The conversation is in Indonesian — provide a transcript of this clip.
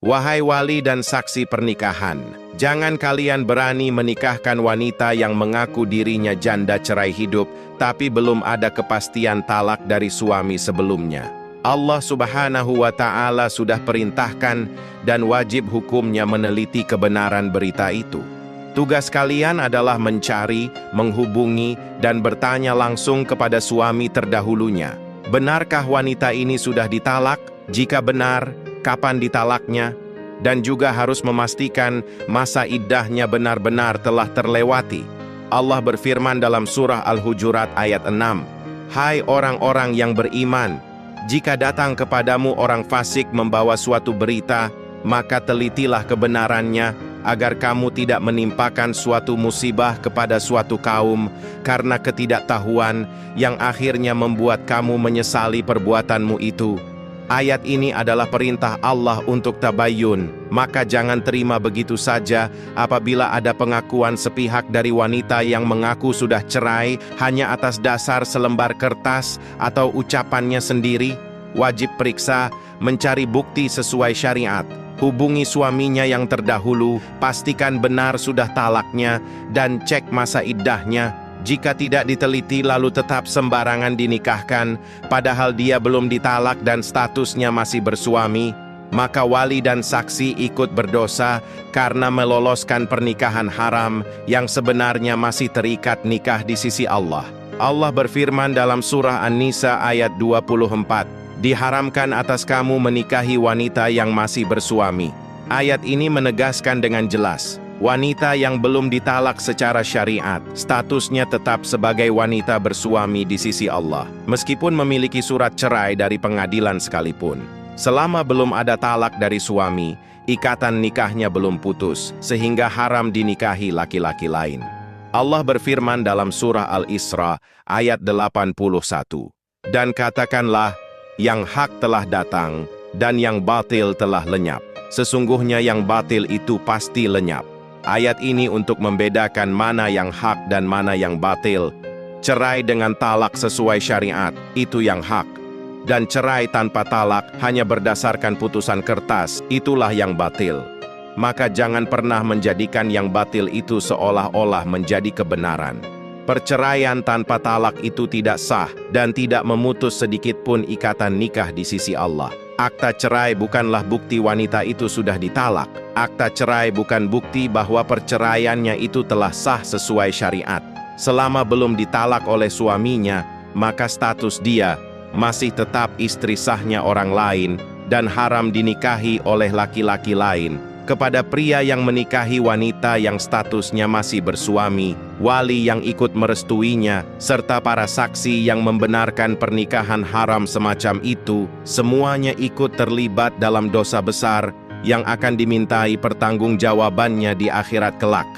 Wahai wali dan saksi pernikahan, jangan kalian berani menikahkan wanita yang mengaku dirinya janda cerai hidup, tapi belum ada kepastian talak dari suami sebelumnya. Allah Subhanahu wa Ta'ala sudah perintahkan dan wajib hukumnya meneliti kebenaran berita itu. Tugas kalian adalah mencari, menghubungi, dan bertanya langsung kepada suami terdahulunya. Benarkah wanita ini sudah ditalak? Jika benar, kapan ditalaknya? Dan juga harus memastikan masa iddahnya benar-benar telah terlewati. Allah berfirman dalam surah Al-Hujurat ayat 6, "Hai orang-orang yang beriman, jika datang kepadamu orang fasik membawa suatu berita, maka telitilah kebenarannya, agar kamu tidak menimpakan suatu musibah kepada suatu kaum karena ketidaktahuan yang akhirnya membuat kamu menyesali perbuatanmu itu." Ayat ini adalah perintah Allah untuk tabayyun, maka jangan terima begitu saja apabila ada pengakuan sepihak dari wanita yang mengaku sudah cerai hanya atas dasar selembar kertas atau ucapannya sendiri. Wajib periksa, mencari bukti sesuai syariat. Hubungi suaminya yang terdahulu, pastikan benar sudah talaknya, dan cek masa iddahnya. Jika tidak diteliti lalu tetap sembarangan dinikahkan, padahal dia belum ditalak dan statusnya masih bersuami, maka wali dan saksi ikut berdosa karena meloloskan pernikahan haram yang sebenarnya masih terikat nikah di sisi Allah. Allah berfirman dalam surah An-Nisa ayat 24, "Diharamkan atas kamu menikahi wanita yang masih bersuami." Ayat ini menegaskan dengan jelas, wanita yang belum ditalak secara syariat, statusnya tetap sebagai wanita bersuami di sisi Allah, meskipun memiliki surat cerai dari pengadilan sekalipun. Selama belum ada talak dari suami, ikatan nikahnya belum putus, sehingga haram dinikahi laki-laki lain. Allah berfirman dalam surah Al-Isra ayat 81, "Dan katakanlah, yang hak telah datang, dan yang batil telah lenyap. Sesungguhnya yang batil itu pasti lenyap." Ayat ini untuk membedakan mana yang hak dan mana yang batil. Cerai dengan talak sesuai syariat, itu yang hak. Dan cerai tanpa talak hanya berdasarkan putusan kertas, itulah yang batil. Maka jangan pernah menjadikan yang batil itu seolah-olah menjadi kebenaran. Perceraian tanpa talak itu tidak sah dan tidak memutus sedikit pun ikatan nikah di sisi Allah. Akta cerai bukanlah bukti wanita itu sudah ditalak. Akta cerai bukan bukti bahwa perceraiannya itu telah sah sesuai syariat. Selama belum ditalak oleh suaminya, maka status dia masih tetap istri sahnya orang lain dan haram dinikahi oleh laki-laki lain. Kepada pria yang menikahi wanita yang statusnya masih bersuami, wali yang ikut merestuinya, serta para saksi yang membenarkan pernikahan haram semacam itu, semuanya ikut terlibat dalam dosa besar yang akan dimintai pertanggungjawabannya di akhirat kelak.